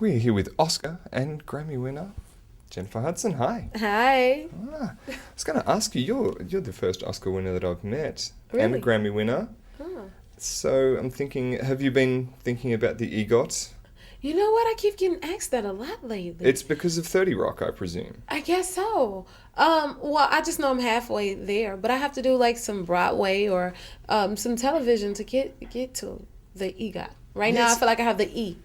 We're here with Oscar and Grammy winner Jennifer Hudson. Hi. Hi. I was going to ask you, you're the first Oscar winner that I've met, and a Really? Grammy winner. Oh. So I'm thinking, have you been thinking about the EGOT? You know what? I keep getting asked that a lot lately. It's because of 30 Rock, I presume. I guess so. Well, I just know I'm halfway there, but I have to do like some Broadway or some television to get to the EGOT. Right now, I Yes. feel like I have the E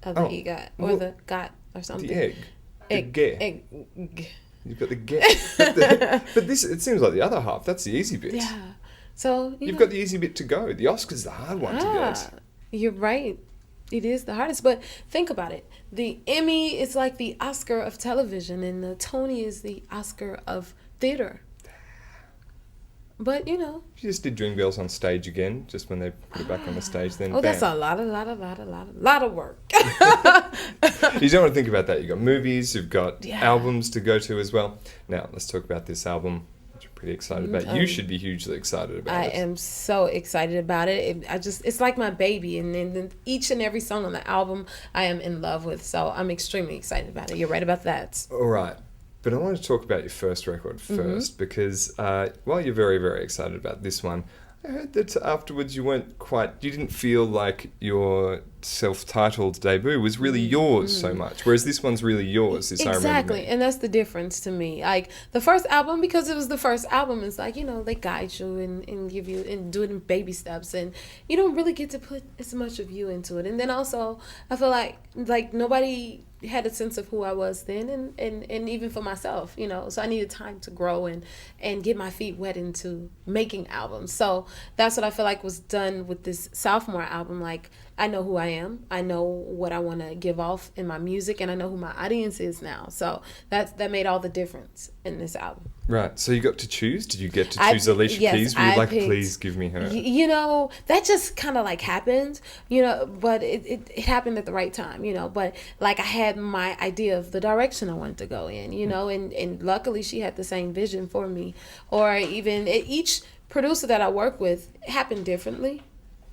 of the Oh, EGOT or well, the GOT or something. The egg. The Egg. ge. Egg. You've got the ge. But this, it seems like the other half. That's the easy bit. Yeah. So You've got the easy bit to go. The Oscar's the hard one to get. You're right. It is the hardest, but think about it. The Emmy is like the Oscar of television, and the Tony is the Oscar of theater. But you know, If you just did Dreamgirls on stage again, just when they put it back on the stage, then oh, bam. that's a lot of work. You don't want to think about that. You've got movies, you've got Yeah. albums to go to as well. Now, let's talk about this album, which I'm pretty excited about. You should be hugely excited about I it. am so excited about it. It's like my baby, and then each and every song on the album I am in love with. So I'm extremely excited about it. You're right about that. All right. But I want to talk about your first record first because while you're very, very excited about this one, I heard that afterwards you didn't feel like your self-titled debut was really yours so much, whereas this one's really yours, I remember. Exactly, and that's the difference to me. Like the first album, because it was the first album, it's like, you know, they guide you and give you and do it in baby steps, and you don't really get to put as much of you into it. And then also, I feel like nobody had a sense of who I was then, and even for myself, you know. So I needed time to grow and get my feet wet into making albums. So that's what I feel like was done with this sophomore album. Like, I know who I am. I know what I want to give off in my music, and I know who my audience is now. So that made all the difference in this album. Right, so you got to choose? Did you get to I- choose Alicia yes, Keys? Were you I like, picked- please give me her? You know, that just kind of like happened, you know, but it happened at the right time, you know. But like I had my idea of the direction I wanted to go in, you know, and luckily she had the same vision for me. Or even each producer that I work with happened differently.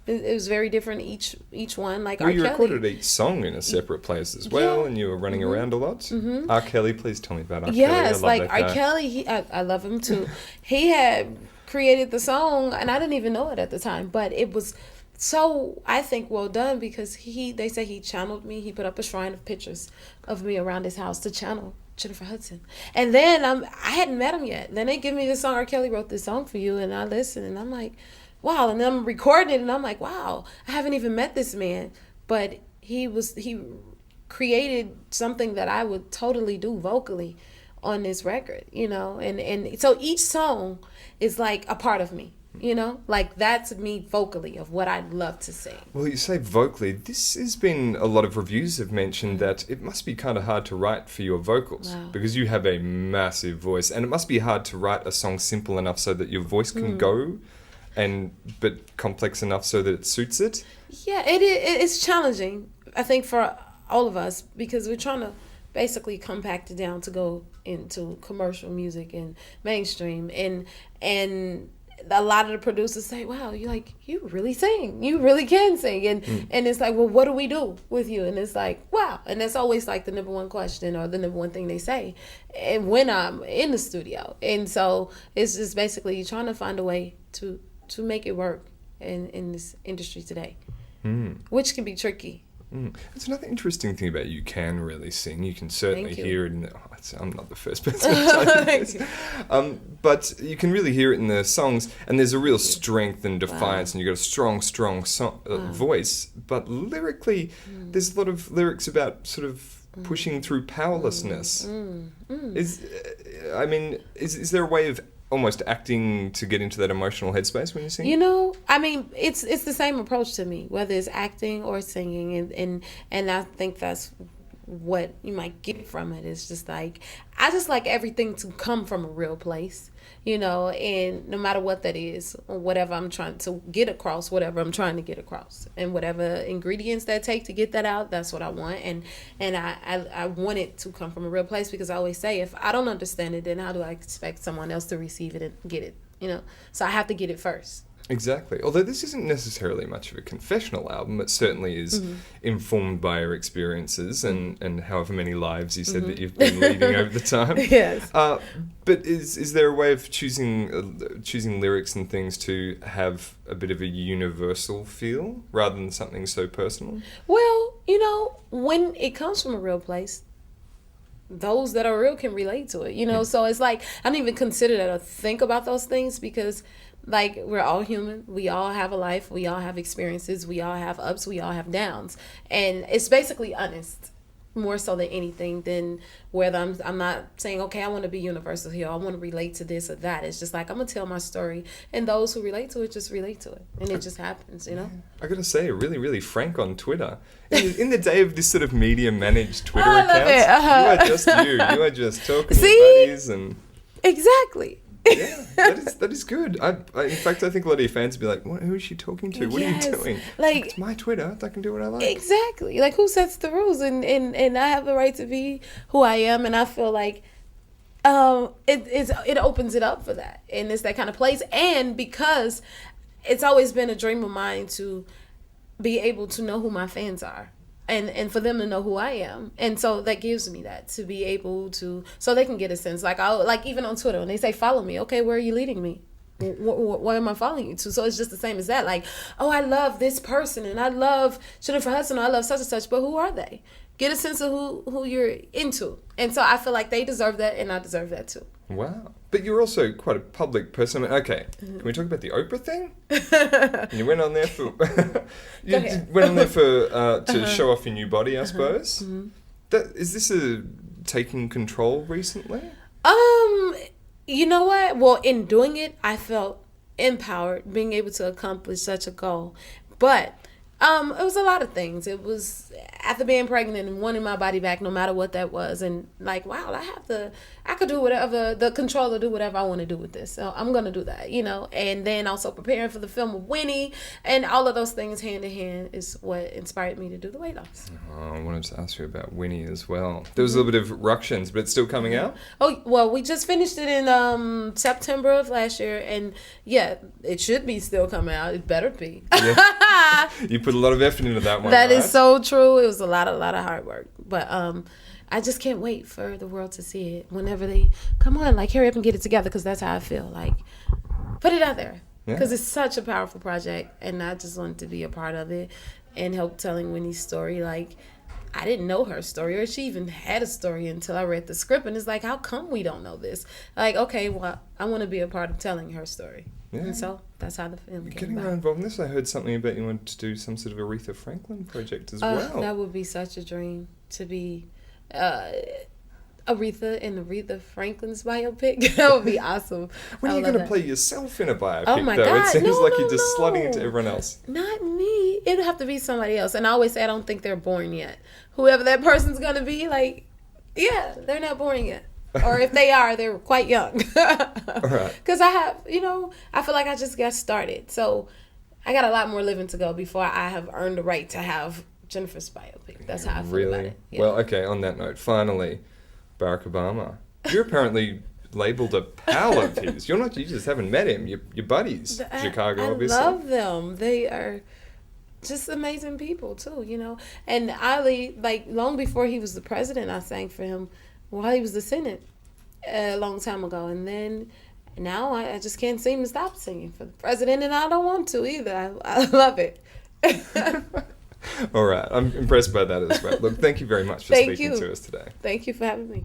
It was very different each one. Like Well, R. you Kelly. recorded each song in a separate place as well, Yeah. and you were running around a lot. R. Kelly, please tell me about R. Kelly. I Yes, love like that R. guy. Kelly, I love him too. He had created the song, and I didn't even know it at the time, but it was so, I think, well done, because they say he channeled me. He put up a shrine of pictures of me around his house to channel Jennifer Hudson. And then I hadn't met him yet. Then they give me this song, R. Kelly wrote this song for you, and I listen, and I'm like, wow. And then I'm recording it, and I'm like, wow, I haven't even met this man, but he created something that I would totally do vocally on this record, you know. And so each song is like a part of me, you know, like that's me vocally of what I'd love to sing. Well, you say vocally. This has been a lot of reviews have mentioned that it must be kind of hard to write for your vocals Wow. because you have a massive voice, and it must be hard to write a song simple enough so that your voice can go, but complex enough so that it suits it. Yeah, it's challenging, I think, for all of us, because we're trying to basically compact it down to go into commercial music and mainstream, and a lot of the producers say, wow, you really sing, you really can sing, and it's like, well, what do we do with you? And it's like, wow. And that's always like the number one question or the number one thing they say, and when I'm in the studio. And so it's just basically trying to find a way to make it work in this industry today, which can be tricky. It's another interesting thing about you can really sing. You can certainly Thank you. hear it in the... I'm not the first person to tell you Thank this. But you can really hear it in the songs, and there's a real strength and defiance, and you've got a strong voice. But lyrically, there's a lot of lyrics about sort of pushing through powerlessness. Is there a way of almost acting to get into that emotional headspace when you sing? You know, I mean, it's the same approach to me, whether it's acting or singing, and I think that's what you might get from it. It's just like, I just like everything to come from a real place, you know, and no matter what that is, or whatever I'm trying to get across, whatever I'm trying to get across, and whatever ingredients that take to get that out, that's what I want. And I want it to come from a real place, because I always say, if I don't understand it, then how do I expect someone else to receive it and get it, you know? So I have to get it first. Exactly. Although this isn't necessarily much of a confessional album, it certainly is informed by your experiences and however many lives you said that you've been leading over the time. Yes. But is there a way of choosing lyrics and things to have a bit of a universal feel rather than something so personal? Well, you know, when it comes from a real place, those that are real can relate to it, you know? So it's like, I don't even consider that or think about those things because, like, we're all human. We all have a life. We all have experiences. We all have ups. We all have downs. And it's basically honest, more so than anything, than whether I'm not saying, okay, I want to be universal here. I want to relate to this or that. It's just like, I'm going to tell my story. And those who relate to it just relate to it. And it just happens, you know? I got to say, really, really frank on Twitter. In the day of this sort of media-managed Twitter I accounts, love it. you are just you. You are just talking to See? your buddies and... Exactly. Yeah, that is good. In fact, I think a lot of your fans would be like, who is she talking to? What Yes. are you doing? Like, it's my Twitter. I can do what I like. exactly. Like, who sets the rules? And I have the right to be who I am. And I feel like it opens it up for that. And it's that kind of place. And because it's always been a dream of mine to be able to know who my fans are. And for them to know who I am. And so that gives me that, to be able to, so they can get a sense. Like, like even on Twitter, when they say, follow me, okay, where are you leading me? What am I following you to? So it's just the same as that. Like, oh, I love this person, and I love Jennifer Hudson, or I love such and such, but who are they? Get a sense of who you're into. And so I feel like they deserve that, and I deserve that too. Wow. But you're also quite a public person. I mean, okay, can we talk about the Oprah thing? You went on there for... to show off your new body, I suppose. Is this taking control recently? You know what? Well, in doing it, I felt empowered, being able to accomplish such a goal. But it was a lot of things. It was after being pregnant and wanting my body back, no matter what that was, and like, wow, I could do whatever, the controller do whatever I want to do with this. So I'm gonna do that, you know. And then also preparing for the film of Winnie, and all of those things hand in hand is what inspired me to do the weight loss. Oh, I wanted to ask you about Winnie as well. There was a little bit of ructions, but it's still coming out? Oh, well, we just finished it in September of last year, and yeah, it should be still coming out. It better be. Yeah. You put a lot of effort into that one. That right? is so true. It was a lot of hard work, but I just can't wait for the world to see it. Whenever they come on, like, hurry up and get it together, because that's how I feel. Like, put it out there, because it's such a powerful project, and I just wanted to be a part of it and help telling Winnie's story. Like, I didn't know her story, or she even had a story, until I read the script, and it's like, how come we don't know this? Like, okay, well, I want to be a part of telling her story. Yeah. And so that's how the film came Getting about. more involved in this, I heard something about you wanted to do some sort of Aretha Franklin project as well. That would be such a dream, to be Aretha in Aretha Franklin's biopic. That would be awesome. When are you going to play yourself in a biopic, oh my though? God. It seems like No, you're just slotting into everyone else. Not me. It'd have to be somebody else. And I always say I don't think they're born yet. Whoever that person's going to be, like, yeah, they're not born yet. Or if they are, they're quite young. Right. Because I have, I feel like I just got started. So I got a lot more living to go before I have earned the right to have Jennifer's biopic. That's how I feel about it. Yeah. Well, okay, on that note, finally, Barack Obama. You're apparently labelled a pal of his. You just haven't met him. Your buddies. Chicago, obviously. I love them. They are just amazing people, too, And Ali, like, long before he was the president, I sang for him while he was the Senate a long time ago. And then now I just can't seem to stop singing for the president, and I don't want to either. I love it. All right. I'm impressed by that as well. Look, thank you very much for speaking to us today. Thank you for having me.